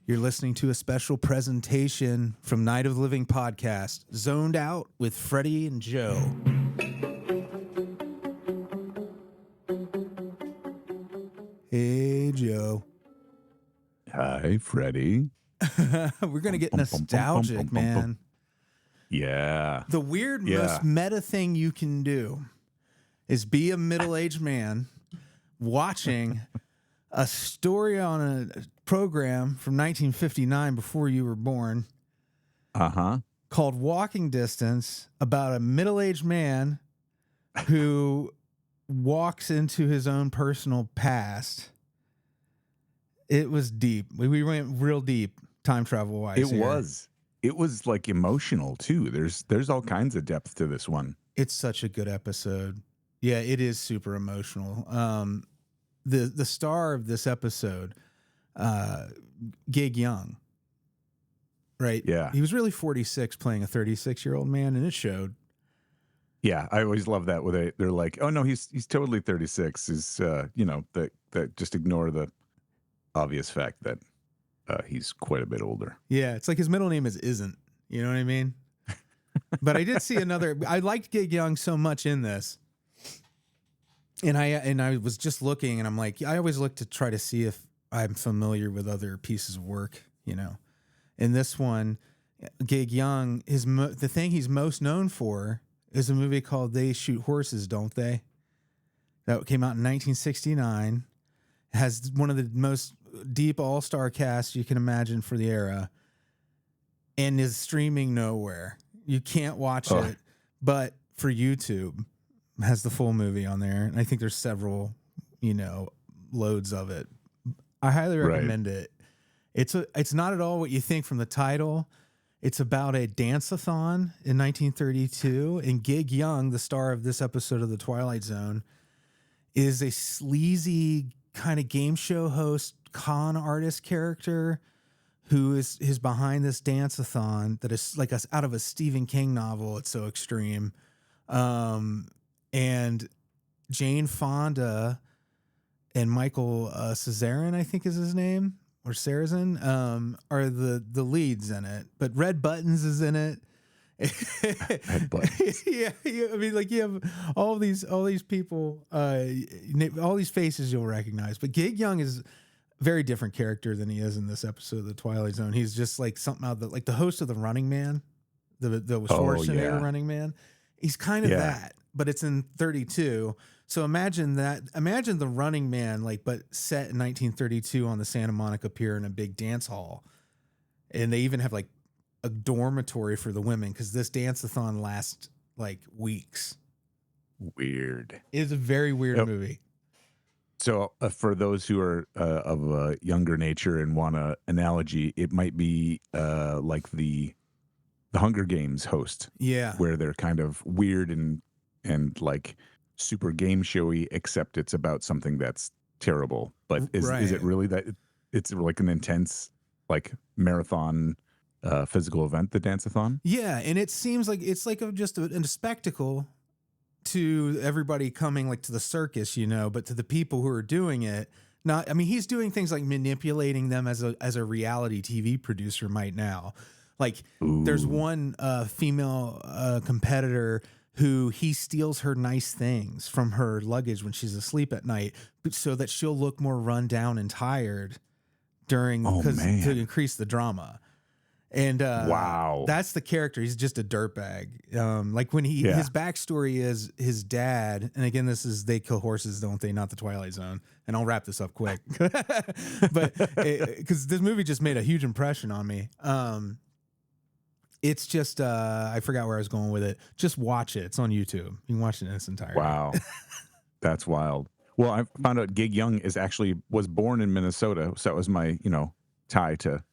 You're listening to a special presentation from Night of the Living Podcast, Zoned Out with Freddie and Joe. Hey, Joe. Hi, Freddie. We're going to get nostalgic, man. Yeah. The weird, most meta thing you can do is be a middle-aged man watching a story on a program from 1959 before you were born called Walking Distance, about a middle-aged man who walks into his own personal past. It was deep. We went real deep time travel wise. It was like emotional too. There's all kinds of depth to this one. It's such a good episode. Yeah, it is super emotional. The star of this episode, Gig Young, right? Yeah. He was really 46 playing a 36-year-old man, and it showed. Yeah, I always love that where they're like, oh no, he's totally 36. Is that just ignore the obvious fact that he's quite a bit older. Yeah, it's like his middle name isn't. You know what I mean? But I did see another. I liked Gig Young so much in this. And I was just looking, and I'm like, I always look to try to see if I'm familiar with other pieces of work, you know. In this one, Gig Young, the thing he's most known for is a movie called They Shoot Horses, Don't They? That came out in 1969. Has one of the most deep all-star casts you can imagine for the era, and is streaming nowhere. You can't watch it, but for YouTube. Has the full movie on there, and I think there's several, loads of it. I highly recommend it. It's not at all what you think from the title. It's about a dance-a-thon in 1932, and Gig Young, the star of this episode of the Twilight Zone, is a sleazy kind of game show host, con artist character who is behind this dance-a-thon that is like out of a Stephen King novel. It's so extreme. And Jane Fonda and Michael Cesarin, I think is his name, or Sarrazin, are the leads in it. But Red Buttons is in it. Red Buttons. Yeah, I mean, like you have all these people, all these faces you'll recognize. But Gig Young is a very different character than he is in this episode of the Twilight Zone. He's just like something out like the host of the Running Man, the Schwarzenegger Running Man. He's kind of that. But it's in 32. So imagine that. Imagine the Running Man, but set in 1932 on the Santa Monica Pier in a big dance hall. And they even have like a dormitory for the women because this dance-a-thon lasts like weeks. Weird. It's a very weird movie. So for those who are of a younger nature and want an analogy, it might be like the Hunger Games host. Yeah. Where they're kind of weird and like super game showy, except it's about something that's terrible. But is it really that it's like an intense like marathon physical event, the dance-a-thon? Yeah, and it seems like it's like just a spectacle to everybody coming like to the circus, but to the people who are doing it, not. I mean, he's doing things like manipulating them as a reality TV producer might now. Like there's one female competitor who he steals her nice things from her luggage when she's asleep at night so that she'll look more run down and tired to increase the drama. And wow, that's the character. He's just a dirtbag. Like when his backstory is his dad. And again, this is They Kill Horses, Don't They? Not the Twilight Zone. And I'll wrap this up quick, but because this movie just made a huge impression on me. It's just, I forgot where I was going with it. Just watch it. It's on YouTube. You can watch it in its entirety. Wow. That's wild. Well, I found out Gig Young was born in Minnesota. So that was my, tie to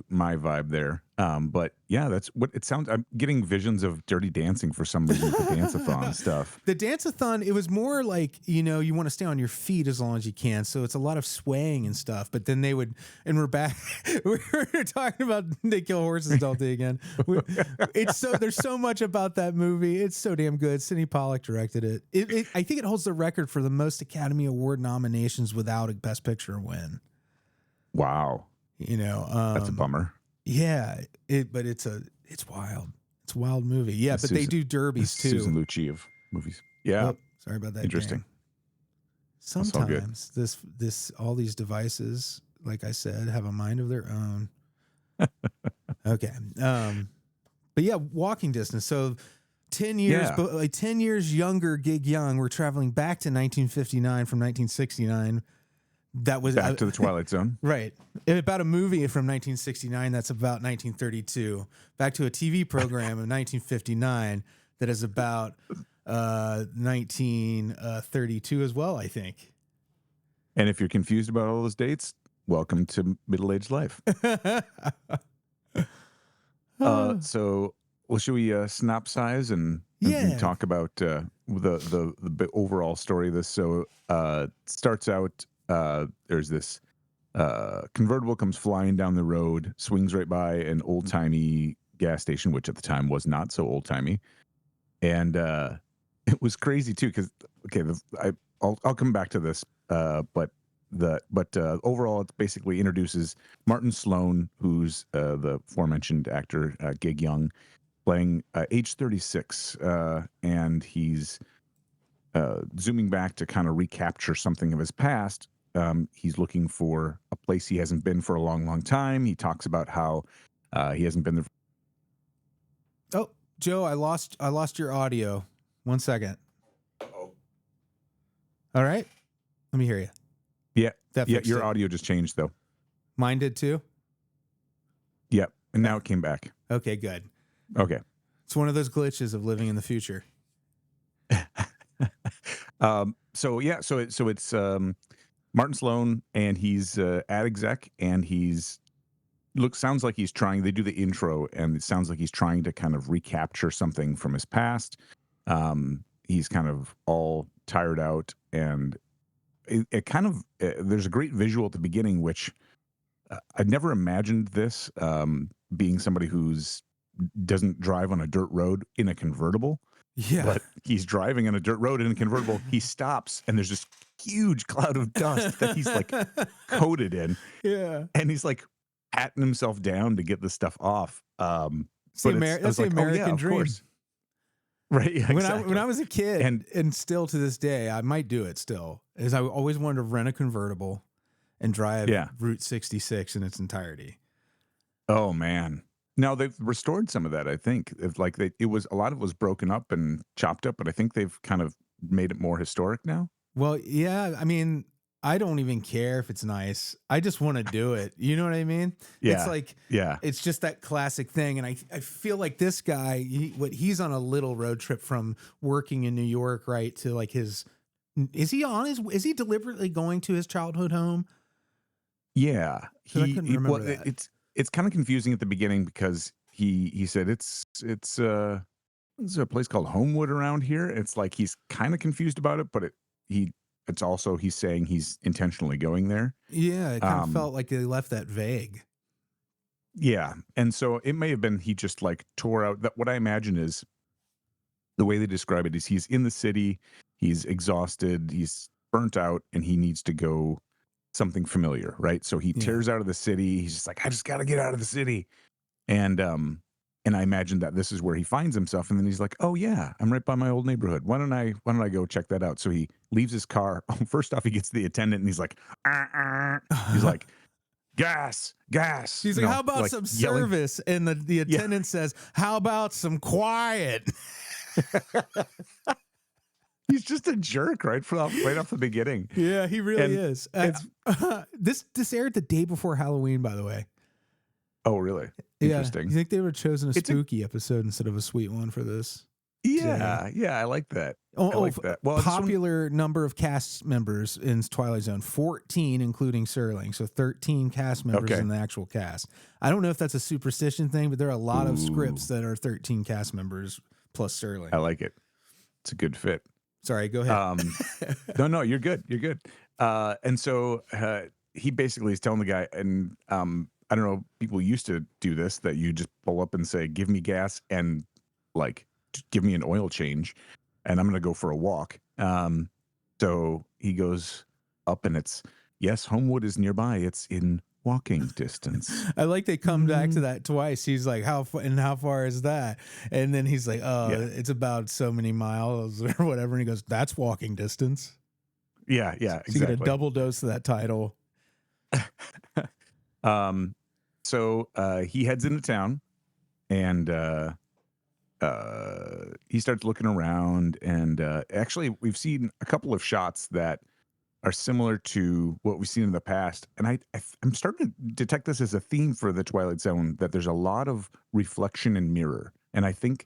my vibe there. But yeah, that's what it sounds. I'm getting visions of Dirty Dancing for some reason with the dance-a-thon stuff. The dance-a-thon, it was more like, you want to stay on your feet as long as you can. So it's a lot of swaying and stuff. But then and we're back. We're talking about They Kill Horses, Don't They again. There's so much about that movie. It's so damn good. Sidney Pollack directed it. I think it holds the record for the most Academy Award nominations without a Best Picture win. Wow. You know, That's a bummer. yeah, but it's wild. It's a wild movie. Yeah, but they do derbies too. Susan Lucci of movies. Yeah. Oh, sorry about that. Interesting. Gang. Sometimes all these devices, like I said, have a mind of their own. Okay. But yeah, walking distance. So 10 years, but like 10 years younger Gig Young, we're traveling back to 1959 from 1969. That was back to the Twilight Zone. Right. About a movie from 1969 that's about 1932. Back to a TV program of 1959 that is about 1932 as well, I think. And if you're confused about all those dates, welcome to middle-aged life. So, well, should we synopsize and talk about the overall story of this? So, starts out. There's this convertible comes flying down the road, swings right by an old-timey gas station, which at the time was not so old-timey, and it was crazy too. Because I'll come back to this, but overall, it basically introduces Martin Sloan, who's the aforementioned actor Gig Young, playing age 36, and he's zooming back to kind of recapture something of his past. He's looking for a place he hasn't been for a long, long time. He talks about how he hasn't been there. Oh, Joe, I lost your audio. 1 second. Oh. All right. Let me hear you. Yeah. Your audio just changed though. Mine did too? Yep. And now it came back. Okay, good. Okay. It's one of those glitches of living in the future. So it's Martin Sloan, and he's ad exec, and sounds like he's trying. They do the intro, and it sounds like he's trying to kind of recapture something from his past. He's kind of all tired out, and it kind of there's a great visual at the beginning, which I'd never imagined this being somebody who's doesn't drive on a dirt road in a convertible. Yeah. But he's driving on a dirt road in a convertible. He stops, and there's this huge cloud of dust that he's like coated in. Yeah. And he's like patting himself down to get the stuff off. That's the American dream. Course. Right. Yeah, when I was a kid, and still to this day, I might do it still, is I always wanted to rent a convertible and drive Route 66 in its entirety. Oh, man. Now they've restored some of that. I think it was a lot of it was broken up and chopped up, but I think they've kind of made it more historic now. Well, yeah. I mean, I don't even care if it's nice. I just want to do it. You know what I mean? Yeah. It's like, yeah, it's just that classic thing. And I feel like this guy, he's on a little road trip from working in New York, right? To like is he deliberately going to his childhood home? Yeah. I couldn't remember that. It's kind of confusing at the beginning because he said it's a place called Homewood around here. It's like he's kind of confused about it, but it's also he's saying he's intentionally going there. Yeah, it kind of felt like they left that vague. Yeah, and so it may have been he just like tore out that. What I imagine is the way they describe it is he's in the city, he's exhausted, he's burnt out, and he needs to go something familiar, right? So he tears out of the city. He's just like, I just got to get out of the city. And I imagine that this is where he finds himself. And then he's like, oh yeah, I'm right by my old neighborhood. Why don't I go check that out? So he leaves his car. First off, he gets the attendant and he's like, he's like, gas. He's like, how about some yelling service? And the attendant says, how about some quiet? He's just a jerk right off the beginning. Yeah, he really is. This aired the day before Halloween, by the way. Oh, really? Interesting. You think they would have chosen a spooky episode instead of a sweet one for this? Yeah, I like that. I like that. Well, popular number of cast members in Twilight Zone, 14, including Serling. So 13 cast members in the actual cast. I don't know if that's a superstition thing, but there are a lot of scripts that are 13 cast members plus Serling. I like it. It's a good fit. Sorry, go ahead. No, you're good. You're good. And so he basically is telling the guy, and I don't know, people used to do this, that you just pull up and say, give me gas and like give me an oil change, and I'm going to go for a walk. So he goes up, and it's, yes, Homewood is nearby. It's in walking distance. I like they come back to that twice. He's like, how far is that? And then he's like, oh, it's about so many miles or whatever. And he goes, that's walking distance. Yeah, So you get a double dose of that title. So he heads into town, and he starts looking around, and actually we've seen a couple of shots that are similar to what we've seen in the past, and I'm starting to detect this as a theme for the Twilight Zone, that there's a lot of reflection and mirror, and I think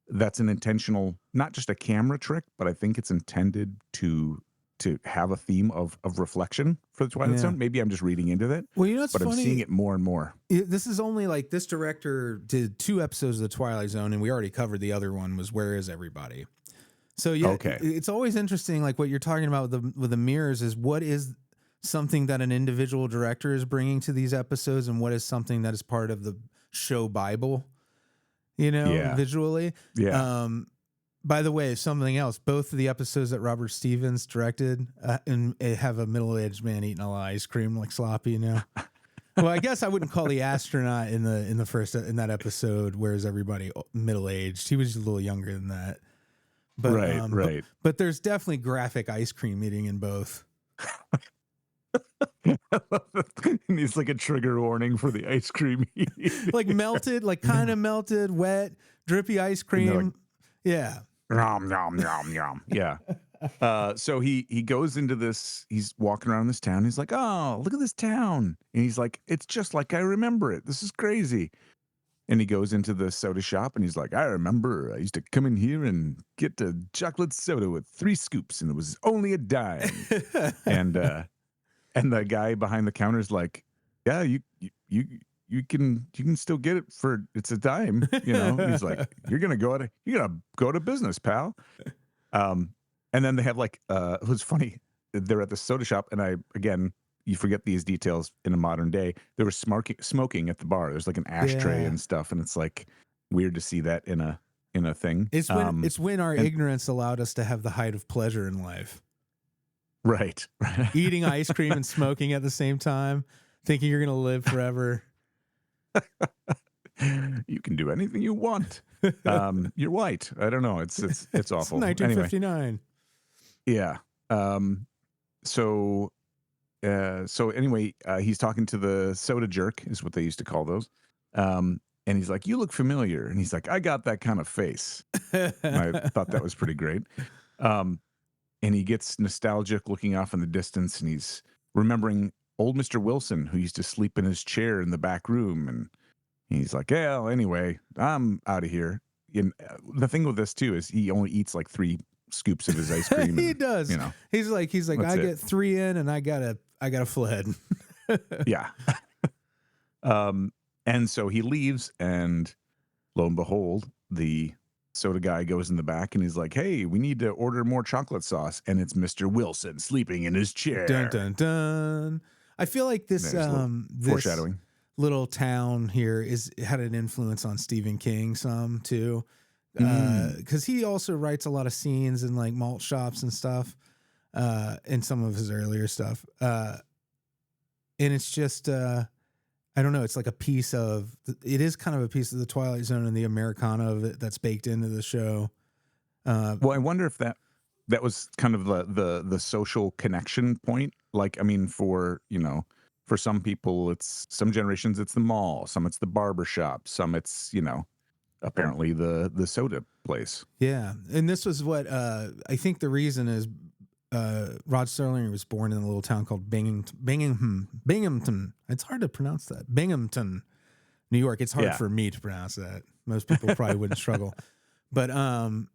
that's an intentional, not just a camera trick, but I think it's intended to have a theme of reflection for the Twilight Zone. Maybe I'm just reading into that. Well, you know, it's but funny. I'm seeing it more and more. This is only like, this director did 2 episodes of the Twilight Zone, and we already covered the other one, was Where Is Everybody? So yeah, it's always interesting, like what you're talking about with the mirrors, is what is something that an individual director is bringing to these episodes, and what is something that is part of the show Bible, visually. Yeah. By the way, something else, both of the episodes that Robert Stevens directed and have a middle-aged man eating all ice cream like Sloppy now. Well, I guess I wouldn't call the astronaut in that episode, Where's Everybody, middle-aged. He was just a little younger than that. But, right. But there's definitely graphic ice cream eating in both. It's like a trigger warning for the ice cream. Like melted, like kind of melted, wet, drippy ice cream. Yeah. Yum, yum, yum, yum. Yeah. So he goes into this, he's walking around this town. He's like, oh, look at this town. And he's like, it's just like I remember it. This is crazy. And he goes into the soda shop and he's like, I remember I used to come in here and get a chocolate soda with 3 scoops and it was only a dime. and the guy behind the counter is like, yeah, you can still get it for, it's a dime, He's like, you're gonna go to business, pal. And then they have like it was funny, they're at the soda shop, and you forget these details in a modern day. They were smoking at the bar. There's like an ashtray and stuff, and it's like weird to see that in a thing. It's when our ignorance allowed us to have the height of pleasure in life. Right. Eating ice cream and smoking at the same time, thinking you're gonna live forever. You can do anything you want. You're white. I don't know. It's awful. 1959. Anyway. Yeah. So anyway, he's talking to the soda jerk, is what they used to call those. And he's like, you look familiar. And he's like, I got that kind of face. And I thought that was pretty great. And he gets nostalgic looking off in the distance, and he's remembering old Mr. Wilson, who used to sleep in his chair in the back room. And he's like, yeah, anyway, I'm out of here. And the thing with this too is he only eats like 3 scoops of his ice cream. He does. He's like, I get 3 in and I gotta fled. Yeah. And so he leaves, and lo and behold, the soda guy goes in the back and he's like, hey, we need to order more chocolate sauce. And it's Mr. Wilson sleeping in his chair. Dun, dun, dun. I feel like this foreshadowing. Little town here had an influence on Stephen King some too, because he also writes a lot of scenes in like malt shops and stuff, in some of his earlier stuff, and it's just I don't know, it's like it is kind of a piece of the Twilight Zone and the Americana of it that's baked into the show. Well, I wonder if that was kind of the social connection point. Like, I mean, for some people, it's some generations, it's the mall, some it's the barber shop, some it's, apparently the soda place. Yeah. And this was what, I think the reason is, Rod Serling was born in a little town called Binghamton. It's hard to pronounce that. Binghamton, New York. It's hard for me to pronounce that. Most people probably wouldn't struggle. But, and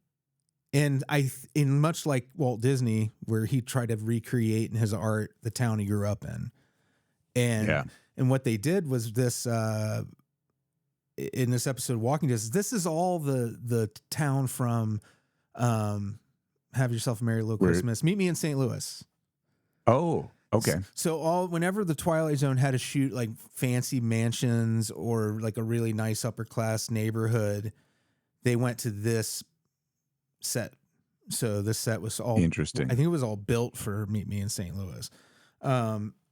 in much like Walt Disney, where he tried to recreate in his art the town he grew up in. And what they did was this, in this episode, Walking Distance, this is all the town from Have Yourself a Merry Little Christmas. Meet Me in St. Louis. Oh, okay. So whenever the Twilight Zone had to shoot like fancy mansions or like a really nice upper class neighborhood, they went to this set. So this set was all interesting. I think it was all built for Meet Me in St. Louis.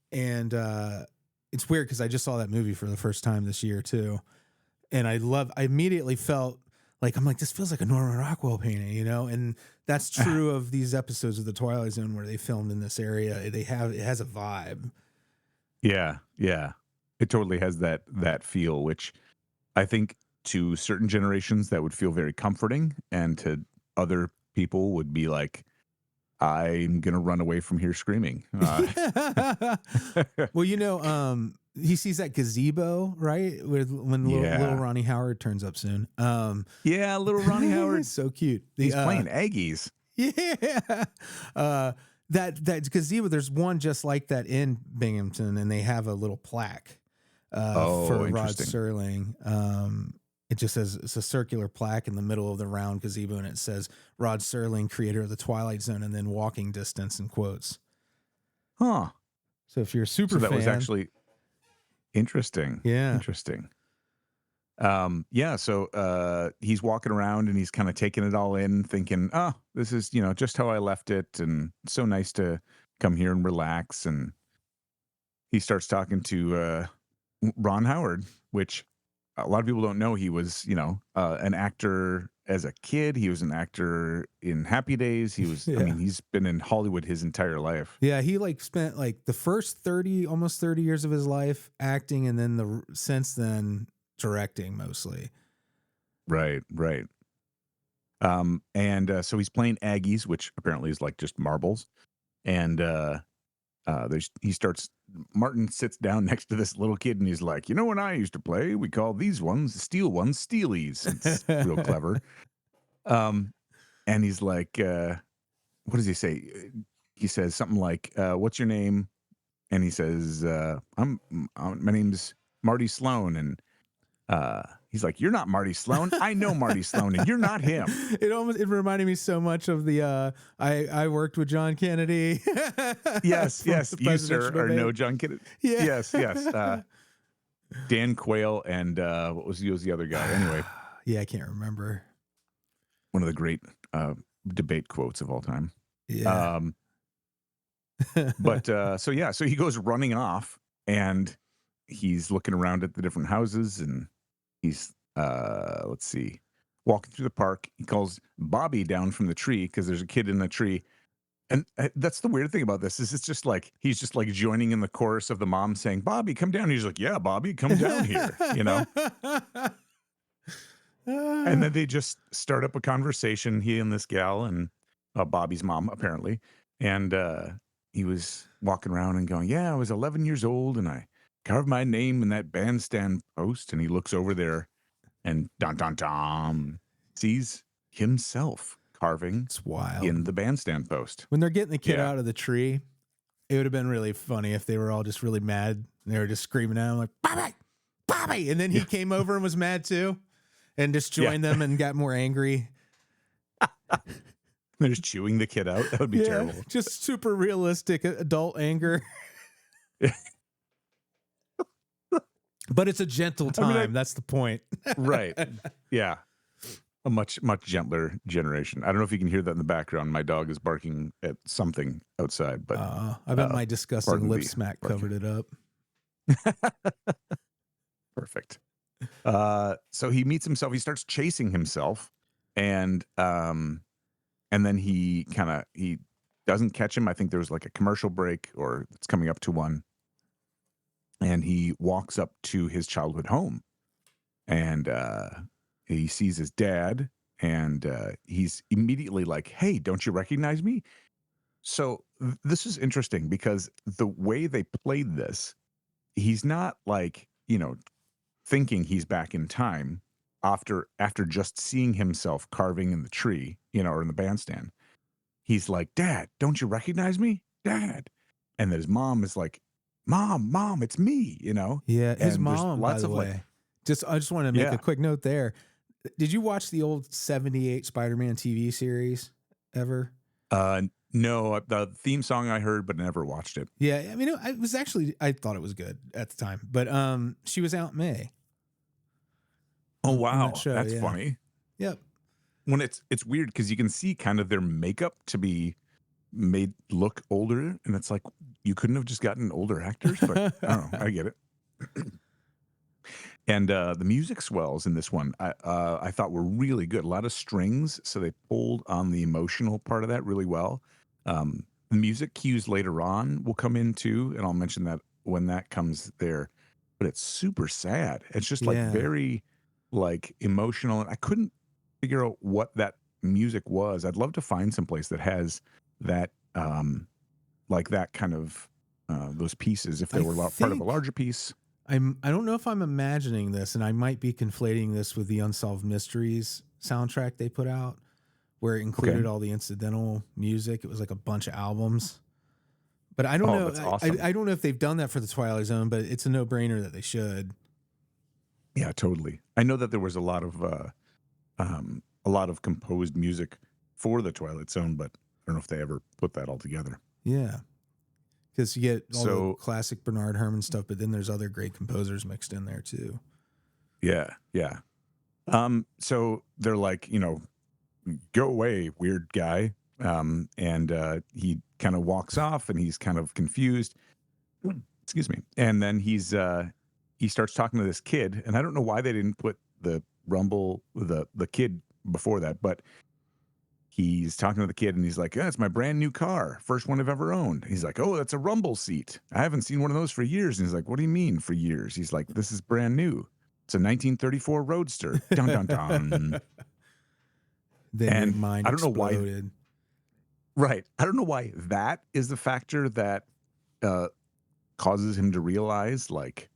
And it's weird because I just saw that movie for the first time this year too, and I immediately felt like I'm like, this feels like a Norman Rockwell painting, you know, and that's true of these episodes of the Twilight Zone where they filmed in this area. It has a vibe. Yeah, yeah, it totally has that feel, which I think to certain generations that would feel very comforting, and to other people would be like, I'm gonna run away from here screaming. Well, you know, he sees that gazebo, right? When little Ronnie Howard turns up soon. Yeah, little Ronnie Howard. So cute. He's playing Aggies. Yeah. That gazebo, there's one just like that in Binghamton, and they have a little plaque for Rod Serling. It just says, it's a circular plaque in the middle of the round gazebo, and it says Rod Serling, creator of the Twilight Zone, and then walking distance in quotes. Huh. So if you're a super fan, was actually interesting. Yeah. Interesting. Yeah. So he's walking around and he's kind of taking it all in, thinking, oh, this is, you know, just how I left it. And it's so nice to come here and relax. And he starts talking to Ron Howard, which a lot of people don't know. He was, you know, an actor as a kid. He was an actor in Happy Days. He was, I mean, he's been in Hollywood his entire life. Yeah, he like spent like the first almost 30 years of his life acting, and then since then directing mostly. Right, right. And so he's playing Aggies, which apparently is like just marbles. And Martin sits down next to this little kid and he's like, you know, when I used to play, we called these ones, steel ones, steelies. It's real clever. And he's like, what does he say? He says something like, what's your name? And he says, my name's Marty Sloan. And he's like, you're not Marty Sloan. I know Marty Sloan, and you're not him. It reminded me so much of the I worked with John Kennedy. Yes. You, sir, are no John Kennedy. Yeah. Yes. Dan Quayle and what was the other guy? Anyway. Yeah, I can't remember. One of the great debate quotes of all time. Yeah. So he goes running off, and he's looking around at the different houses, and he's walking through the park. He calls Bobby down from the tree because there's a kid in the tree. And that's the weird thing about this, is it's just like he's just like joining in the chorus of the mom saying, Bobby, come down. He's like, yeah, Bobby, come down here, you know. And then they just start up a conversation, he and this gal, and Bobby's mom apparently. And he was walking around and going, yeah, I was 11 years old and I carved my name in that bandstand post. And he looks over there and sees himself carving It's wild. in the bandstand post. When they're getting the kid out of the tree, it would have been really funny if they were all just really mad and they were just screaming at him like, Bobby. And then he came over and was mad too and just joined them and got more angry. They're just chewing the kid out. That would be terrible. Just super realistic adult anger. But it's a gentle time. That's the point. Right. Yeah. A much, much gentler generation. I don't know if you can hear that in the background. My dog is barking at something outside, but I bet my disgusting lip smack covered it up. Perfect. So he meets himself. He starts chasing himself, and then he doesn't catch him. I think there was like a commercial break, or it's coming up to one. And he walks up to his childhood home, and he sees his dad, and he's immediately like, hey, don't you recognize me? So this is interesting because the way they played this, he's not like, you know, thinking he's back in time after just seeing himself carving in the tree, you know, or in the bandstand. He's like, Dad, don't you recognize me? Dad. And then his mom is like, Mom, it's me, you know? Yeah, his and mom, by the way. I just want to make a quick note there. Did you watch the old 78 Spider-Man TV series ever? No, the theme song I heard, but never watched it. Yeah, I mean, it was actually, I thought it was good at the time. But she was Aunt May. Oh, wow. That's funny. Yep. When it's weird because you can see kind of their makeup to be made look older, and it's like you couldn't have just gotten older actors, but I don't know, I get it. And the music swells in this one I thought were really good. A lot of strings, so they pulled on the emotional part of that really well. The music cues later on will come in too, and I'll mention that when that comes there. But it's super sad. It's just like Yeah. very like emotional, and I couldn't figure out what that music was. I'd love to find some place that has that like that kind of those pieces if they I were part of a think larger piece. I don't know if I'm imagining this, and I might be conflating this with the Unsolved Mysteries soundtrack they put out, where it Okay. included all the incidental music. It was like a bunch of albums. But I don't Oh, know. that's awesome. I don't know if they've done that for the Twilight Zone, but it's a no-brainer that they should. Yeah, totally. I know that there was a lot of composed music for the Twilight Zone, but I don't know if they ever put that all together. Yeah. Because you get all the So classic Bernard Herrmann stuff, but then there's other great composers mixed in there too. yeah, yeah. So they're like, go away, weird guy. And he kind of walks off, and he's kind of confused. Excuse me. And then he starts talking to this kid, and I don't know why they didn't put the kid before that, but he's talking to the kid, and he's like, "Yeah, it's my brand new car, first one I've ever owned." He's like, "Oh, that's a rumble seat. I haven't seen one of those for years." And he's like, "What do you mean for years?" He's like, "This is brand new. It's a 1934 Roadster." Dun dun dun. Then your And mind I don't know why. exploded. Right. I don't know why that is the factor that uh, causes him to realize like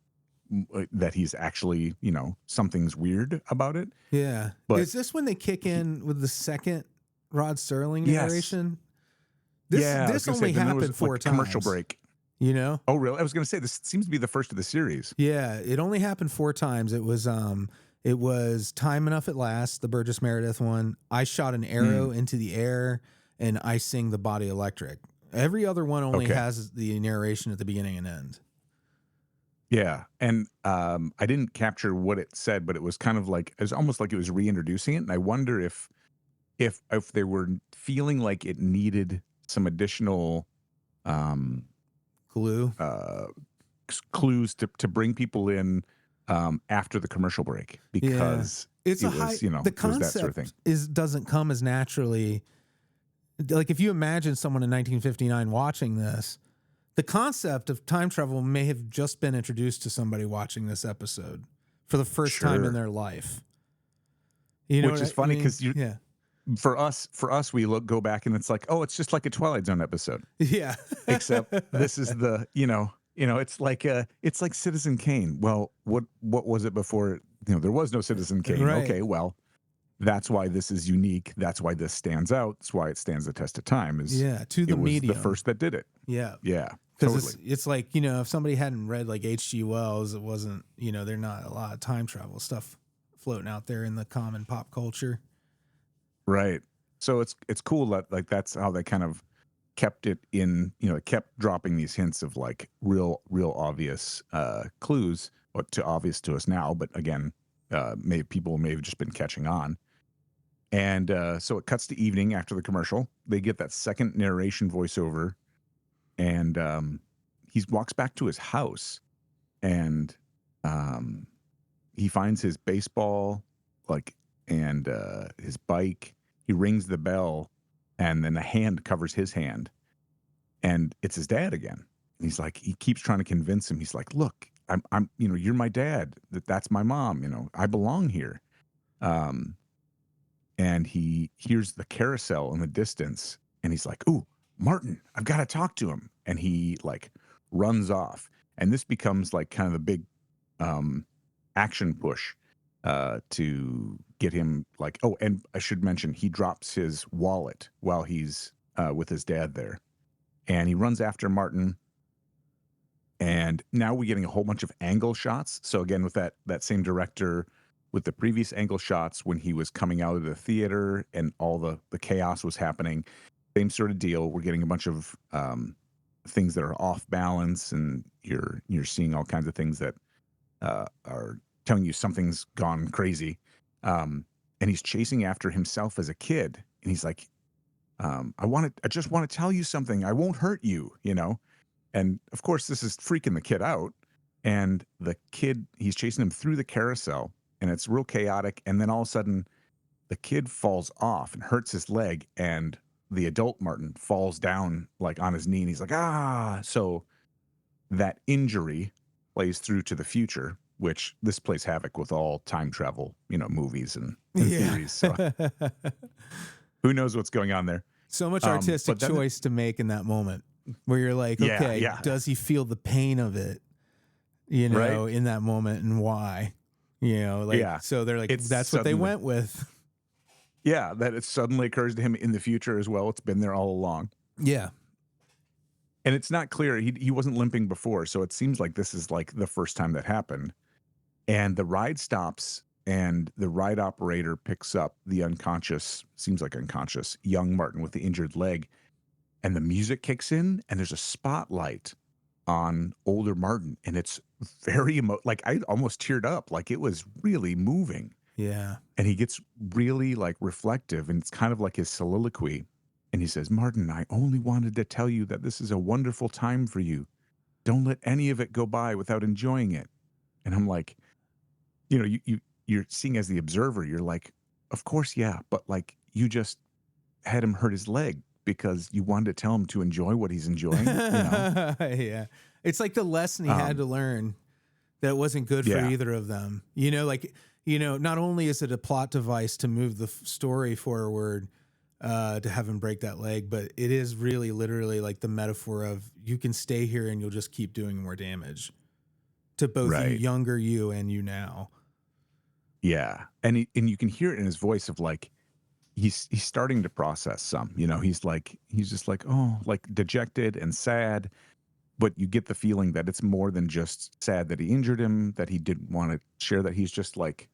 that he's actually, something's weird about it. Yeah. But Is this when they kick in with the second Rod Serling yes, narration? yeah, I was This gonna say only then there happened was like four a commercial times. break. You know? Oh, really? I was gonna say this seems to be the first of the series. Yeah, it only happened four times. It was Time Enough at Last, the Burgess Meredith one. I shot an arrow Mm, into the air, and I sing the Body Electric. Every other one only okay. has the narration at the beginning and end. Yeah, and I didn't capture what it said, but it was kind of like it was almost like it was reintroducing it, and I wonder if they were feeling like it needed some additional um, Clue. uh, clues to bring people in after the commercial break Yeah. because It's it a high was the it was that sort of thing. concept doesn't come as naturally. Like if you imagine someone in 1959 watching this, the concept of time travel may have just been introduced to somebody watching this episode for the first time in Sure, their life. You know which what is I funny mean? because you Yeah. for us we go back and it's like, oh, it's just like a Twilight Zone episode, Yeah. except this is the it's like Citizen Kane. Well, what was it before? There was no Citizen Kane. Right. Okay, well, that's why this is unique. That's why this stands out. That's why it stands the test of time. Is Yeah, to it the was the medium. first that did it. Yeah. Yeah, Because totally. it's like, if somebody hadn't read like H.G. Wells, it wasn't, they're not a lot of time travel stuff floating out there in the common pop culture. Right. So it's cool that like that's how they kind of kept it in, it kept dropping these hints of like real obvious clues, or to obvious to us now, but again, people may have just been catching on. And so it cuts to evening after the commercial. They get that second narration voiceover, and he walks back to his house, and um, he finds his baseball, like, and his bike. He rings the bell, and then a hand covers his hand, and it's his dad again. And he's like, he keeps trying to convince him. He's like, "Look, I'm, you're my dad. That's my mom. I belong here." Um, and he hears the carousel in the distance, and he's like, "Ooh, Martin, I've got to talk to him." And he like runs off, and this becomes like kind of the big um, action push to get him like. Oh, and I should mention he drops his wallet while he's with his dad there, and he runs after Martin. And now we're getting a whole bunch of angle shots. So again, with that same director, with the previous angle shots when he was coming out of the theater and all the chaos was happening, same sort of deal. We're getting a bunch of things that are off balance, and you're seeing all kinds of things that are telling you something's gone crazy. And he's chasing after himself as a kid, and he's like, I just want to tell you something. I won't hurt you, you know? And of course, this is freaking the kid out. And the kid, he's chasing him through the carousel and it's real chaotic. And then all of a sudden, the kid falls off and hurts his leg. And the adult Martin falls down like on his knee and he's like, ah. So that injury plays through to the future, which this plays havoc with all time travel, movies and theories. So who knows what's going on there? So much artistic choice to make in that moment where you're like, okay, does he feel the pain of it, right? In that moment, and why? So they're like, that's what they went with. Yeah, that it suddenly occurs to him in the future as well. It's been there all along. Yeah. And it's not clear. He wasn't limping before, so it seems like this is like the first time that happened. And the ride stops, and the ride operator picks up the seems like unconscious, young Martin with the injured leg. And the music kicks in, and there's a spotlight on older Martin. And it's very like I almost teared up. Like it was really moving. Yeah. And he gets really like reflective, and it's kind of like his soliloquy. And he says, Martin, I only wanted to tell you that this is a wonderful time for you. Don't let any of it go by without enjoying it. And I'm like, you're seeing as the observer, you're like, of course, yeah. But like, you just had him hurt his leg because you wanted to tell him to enjoy what he's enjoying. Yeah. It's like the lesson he had to learn that wasn't good for either of them. Not only is it a plot device to move the story forward, to have him break that leg, but it is really literally like the metaphor of you can stay here and you'll just keep doing more damage to both you younger you and you now. Yeah. And you can hear it in his voice of like, he's starting to process some, he's just like, oh, like dejected and sad, but you get the feeling that it's more than just sad that he injured him, that he didn't want to share, that he's just like,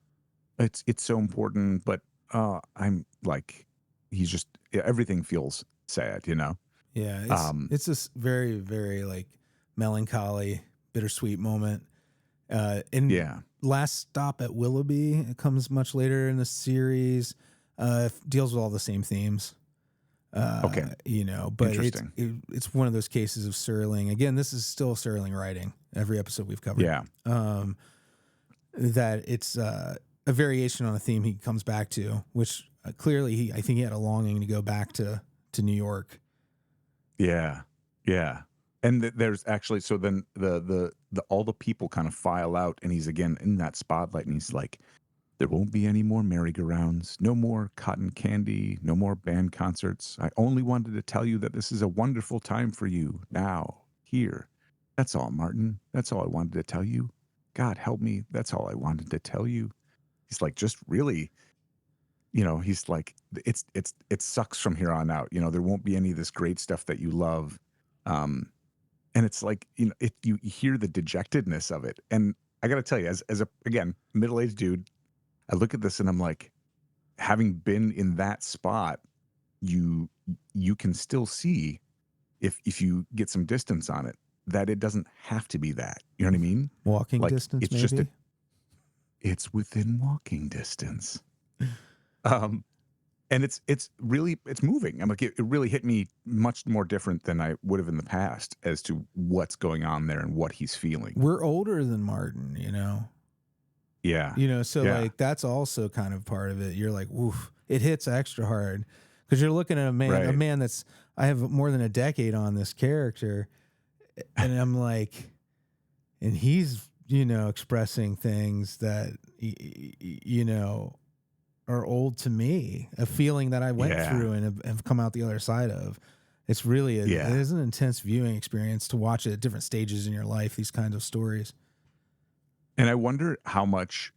it's so important, but I'm like, he's just, everything feels sad, Yeah, it's this very, very like melancholy, bittersweet moment. Last Stop at Willoughby, it comes much later in the series, deals with all the same themes. Okay. But it's one of those cases of Serling. Again, this is still Serling writing. Every episode we've covered. Yeah. That it's a variation on a theme he comes back to, which clearly I think he had a longing to go back to New York. Yeah. Yeah. And there's actually, so then the all the people kind of file out, and he's again in that spotlight, and he's like, there won't be any more merry-go-rounds, no more cotton candy, no more band concerts. I only wanted to tell you that this is a wonderful time for you now, here. That's all, Martin. That's all I wanted to tell you. God help me. That's all I wanted to tell you. He's like, just really, he's like, it sucks from here on out. There won't be any of this great stuff that you love. And it's like, you hear the dejectedness of it. And I got to tell you, as a, again, middle-aged dude, I look at this and I'm like, having been in that spot, you can still see, if you get some distance on it, that it doesn't have to be that. You know what I mean? Walking like, distance, it's maybe? just it's within walking distance. And it's really moving. I'm like, it really hit me much more different than I would have in the past as to what's going on there and what he's feeling. We're older than Martin, Yeah. So like that's also kind of part of it. You're like, woof, it hits extra hard because you're looking at a man that's, I have more than a decade on this character, and I'm like, and he's, expressing things that, are old to me, a feeling that I went through and have come out the other side of. It's really, it is an intense viewing experience to watch it at different stages in your life, these kinds of stories. And I wonder how much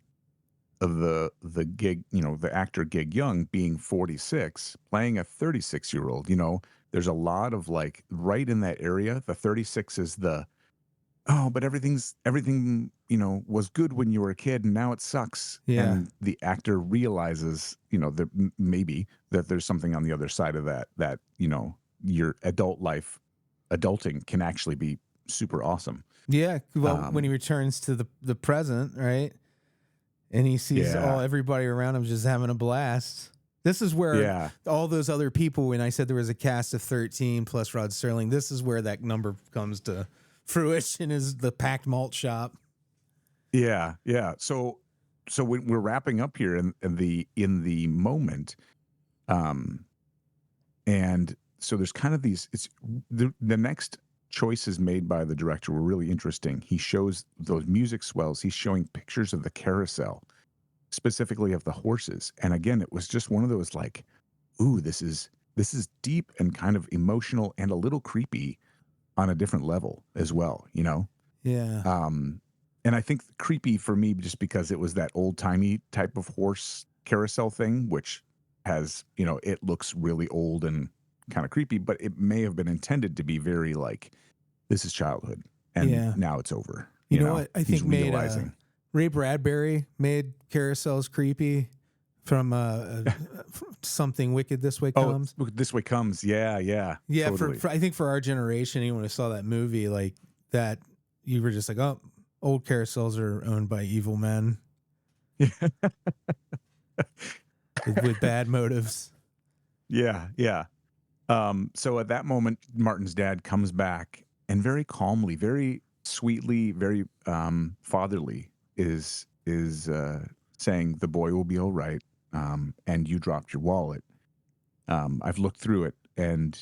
of the gig, the actor Gig Young being 46, playing a 36-year-old, there's a lot of like right in that area. The 36 is but everything, was good when you were a kid and now it sucks. Yeah. And the actor realizes, that maybe that there's something on the other side of that, your adult life, adulting can actually be super awesome. Yeah. Well, when he returns to the present, right? And he sees everybody around him just having a blast. This is where Yeah. all those other people, when I said there was a cast of 13 plus Rod Serling, this is where that number comes to fruition, is the packed malt shop. Yeah. Yeah. So when we're wrapping up here in the moment, um, and so there's kind of these, it's the next choices made by the director were really interesting. He shows those music swells. He's showing pictures of the carousel, specifically of the horses. And again, it was just one of those like, ooh, this is deep and kind of emotional and a little creepy on a different level as well, you know? Yeah. And I think creepy for me just because it was that old timey type of horse carousel thing, which has, you know, it looks really old and kind of creepy, but it may have been intended to be very like, this is childhood and now it's over. You know what I he's think made realizing. Ray Bradbury made carousels creepy from Something Wicked This Way Comes. Oh, This Way Comes. Yeah, yeah. Yeah, Totally. for I think for our generation, anyone who saw that movie, like that, you were just like, oh, old carousels are owned by evil men with bad motives. Yeah, yeah. So at that moment, Martin's dad comes back and very calmly, very sweetly, very fatherly is saying the boy will be all right. And you dropped your wallet. I've looked through it, and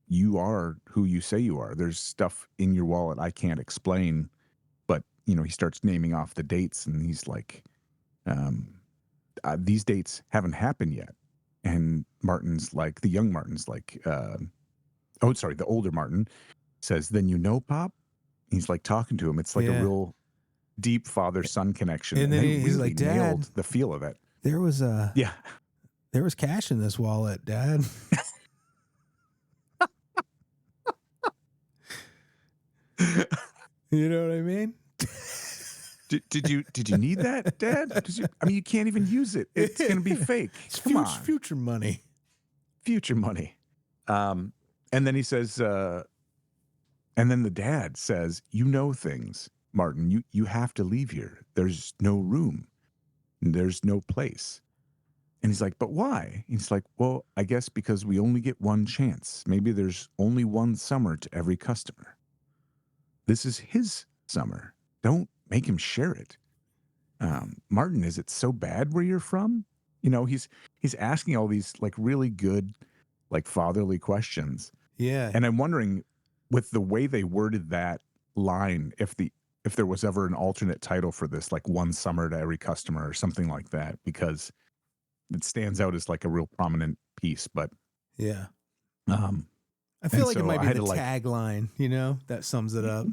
you are who you say you are. There's stuff in your wallet I can't explain, but he starts naming off the dates, and he's like, these dates haven't happened yet. And Martin's like, the young Martin's like, oh, sorry, the older Martin says, then Pop? He's like talking to him. It's like a real deep father-son connection. And then they he's really like, Dad, nailed the feel of it. There was yeah. There was cash in this wallet, Dad. You know what I mean? Did you need that, Dad? You can't even use it. It's going to be fake. Come on. Future money. Future money. And then he says, and then the dad says, things, Martin. You have to leave here. There's no room. There's no place. And he's like, but why? He's like, well, I guess because we only get one chance. Maybe there's only one summer to every customer. This is his summer. Don't make him share it. Martin, is it so bad where you're from? He's asking all these like really good, like fatherly questions. Yeah. And I'm wondering, with the way they worded that line, if there was ever an alternate title for this, like one summer to every customer or something like that, because it stands out as like a real prominent piece. But yeah, I feel like it might be the tagline, that sums it up.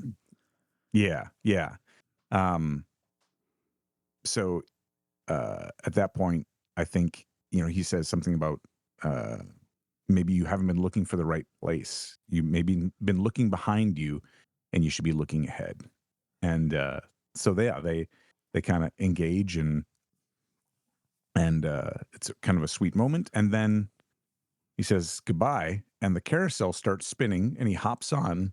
Yeah, yeah. So at that point, I think he says something about maybe you haven't been looking for the right place. You maybe been looking behind you, and you should be looking ahead. And so they kind of engage, and it's kind of a sweet moment. And then he says goodbye, and the carousel starts spinning, and he hops on,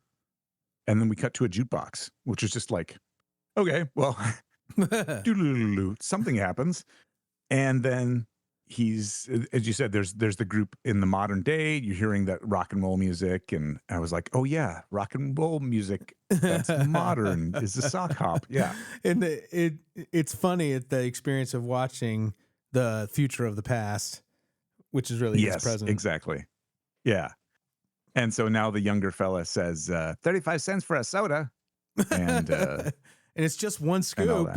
and then we cut to a jukebox, which is just like, okay, well, something happens, and then he's, as you said, there's the group in the modern day. You're hearing that rock and roll music, and I was like, oh yeah, rock and roll music that's modern is the sock hop. Yeah. And it's funny at the experience of watching the future of the past, which is really his present. Exactly. Yeah. And so now the younger fella says 35 cents for a soda, and and it's just one scoop.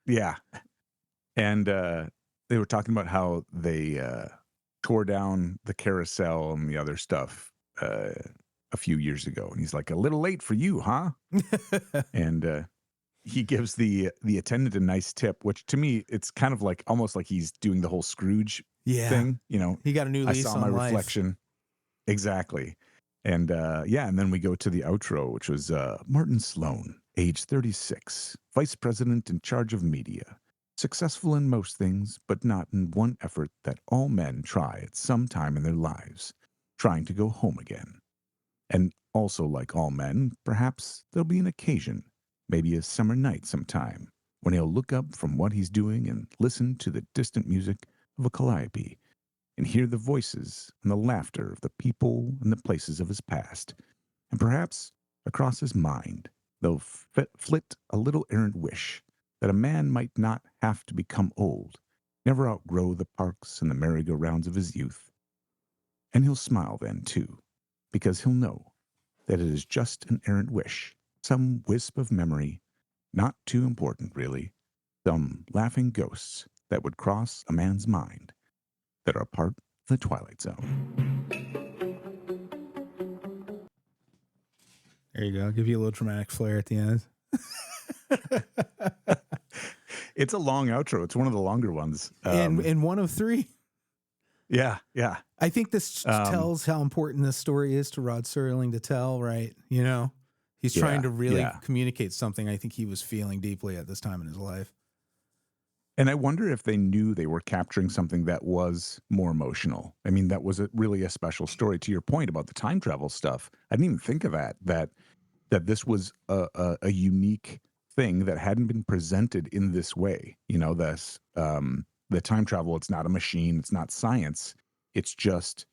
Yeah. And they were talking about how they tore down the carousel and the other stuff a few years ago. And he's like, a little late for you, huh? And he gives the attendant a nice tip, which to me, it's kind of like almost like he's doing the whole Scrooge thing. He got a new lease on life. I saw my reflection. Exactly. And and then we go to the outro, which was Martin Sloan, age 36, vice president in charge of media. Successful in most things, but not in one effort that all men try at some time in their lives, trying to go home again. And also, like all men, perhaps there'll be an occasion, maybe a summer night sometime, when he'll look up from what he's doing and listen to the distant music of a calliope and hear the voices and the laughter of the people and the places of his past. And perhaps across his mind there'll flit a little errant wish that a man might not have to become old, never outgrow the parks and the merry-go-rounds of his youth. And he'll smile then, too, because he'll know that it is just an errant wish, some wisp of memory, not too important, really, some laughing ghosts that would cross a man's mind that are part of the Twilight Zone. There you go. I'll give you a little dramatic flair at the end. It's a long outro. It's one of the longer ones. And one of three. Yeah. I think this tells how important this story is to Rod Serling to tell, right? You know, he's trying to really communicate something I think he was feeling deeply at this time in his life. And I wonder if they knew they were capturing something that was more emotional. I mean, that was really a special story. To your point about the time travel stuff, I didn't even think of that this was a unique thing that hadn't been presented in this way. You know, the time travel, it's not a machine, it's not science, it's just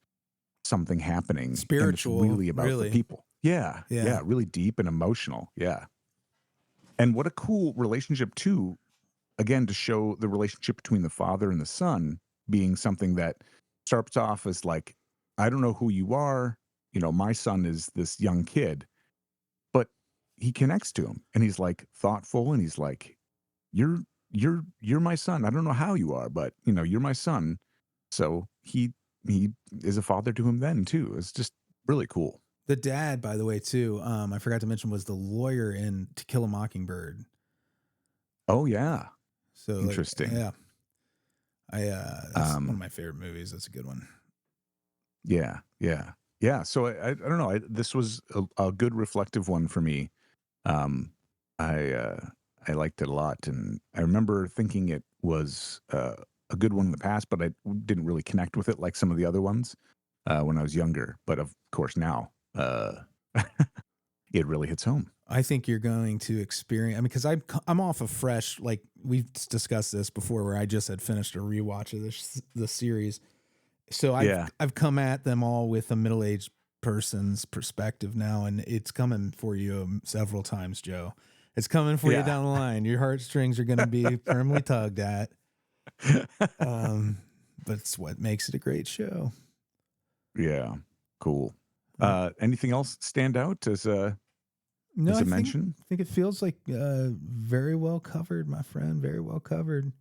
something happening. Spiritual, and it's really about the people. Yeah, really deep and emotional. Yeah. And what a cool relationship too, again, to show the relationship between the father and the son being something that starts off as like, I don't know who you are. You know, my son is this young kid, but he connects to him and he's like thoughtful and he's like, you're my son. I don't know how you are, but you know, you're my son. So he is a father to him then too. It's just really cool. The dad, by the way, too, I forgot to mention, was the lawyer in To Kill a Mockingbird. Oh yeah. So interesting. Like, yeah. That's one of my favorite movies. That's a good one. Yeah. So I don't know. This was a good reflective one for me. I liked it a lot, and I remember thinking it was a good one in the past, but I didn't really connect with it like some of the other ones when I was younger. But of course now, it really hits home. I think you're going to experience. I mean, because I'm off of fresh. Like we've discussed this before, where I just had finished a rewatch of the series. So I've come at them all with a middle-aged person's perspective now, and it's coming for you several times, Joe. It's coming for you down the line. Your heartstrings are going to be firmly tugged at. But it's what makes it a great show. Yeah, cool. Anything else stand out as a mention? I think it feels like very well covered, my friend. Very well covered.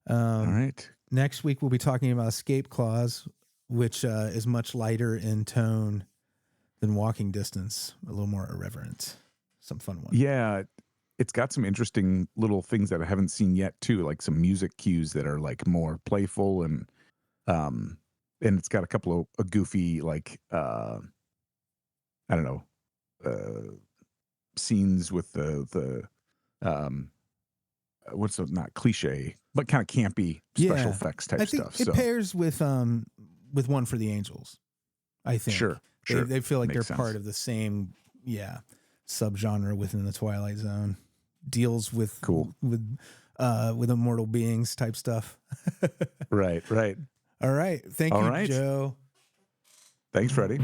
All right. Next week we'll be talking about Escape Clause, which is much lighter in tone than Walking Distance. A little more irreverent. Some fun one. Yeah, it's got some interesting little things that I haven't seen yet too, like some music cues that are like more playful and it's got a couple of goofy like I don't know scenes with the what's the, not cliche but kind of campy special effects type stuff. It pairs with One for the Angels. I think sure they feel like Makes they're sense. part of the same subgenre within the Twilight Zone. Deals with with immortal beings type stuff. Right. All right. Thank you, right. Joe. Thanks, Freddie.